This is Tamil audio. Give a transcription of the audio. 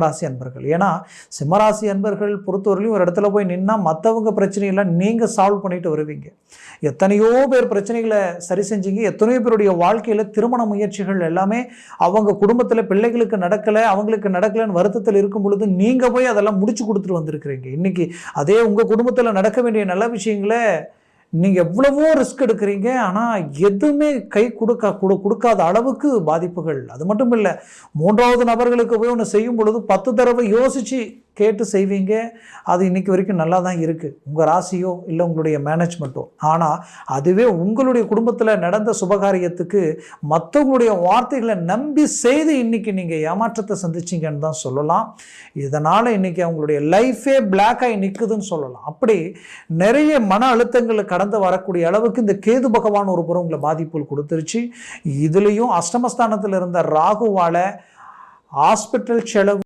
ராசி அன்பர்கள். ஏன்னா சிம்மராசி அன்பர்கள் பொறுத்தவரையிலும் ஒரு இடத்துல போய் நின்னா மற்றவங்க பிரச்சனையெல்லாம் நீங்க சால்வ் பண்ணிட்டு வருவீங்க. எத்தனையோ பேர் பிரச்சனைகளை சரி செஞ்சீங்க. எத்தனையோ பேருடைய வாழ்க்கையில திருமண முயற்சிகள் எல்லாமே அவங்க குடும்பத்துல பிள்ளைகளுக்கு நடக்கல, அவங்களுக்கு நடக்கலன்னு வருத்தத்தில் இருக்கும் பொழுது நீங்க போய் அதெல்லாம் முடிச்சு கொடுத்துட்டு வந்திருக்கிறீங்க. இன்னைக்கு அதே உங்க குடும்பத்துல நடக்க வேண்டிய நல்ல விஷயங்களை நீங்க எவ்வளவோ ரிஸ்க் எடுக்கிறீங்க. ஆனா எதுவுமே கை கொடுக்காத அளவுக்கு பாதிப்புகள். அது மட்டும் இல்ல, மூன்றாவது நபர்களுக்கு போய் ஒன்று செய்யும் பொழுது 10 தடவை யோசிச்சு கேட்டு செய்வீங்க. அது இன்னைக்கு வரைக்கும் நல்லா தான் இருக்கு, உங்க ராசியோ இல்லை உங்களுடைய மேனேஜ்மெண்ட்டோ. ஆனா அதுவே உங்களுடைய குடும்பத்தில் நடந்த சுபகாரியத்துக்கு மற்றவங்களுடைய வார்த்தைகளை நம்பி செய்து இன்னைக்கு நீங்க ஏமாற்றத்தை சந்திச்சிங்கன்னு தான் சொல்லலாம். இதனால இன்னைக்கு அவங்களுடைய லைஃபே பிளாக் ஆகி நிற்குதுன்னு சொல்லலாம். அப்படி நிறைய மன அழுத்தங்களை கடந்து வரக்கூடிய அளவுக்கு இந்த கேது பகவான் ஒரு புறம் உங்களை பாதிப்புகள் கொடுத்துருச்சு. இதுலேயும் அஷ்டமஸ்தானத்தில் இருந்த ராகுவால ஹாஸ்பிட்டல் செலவு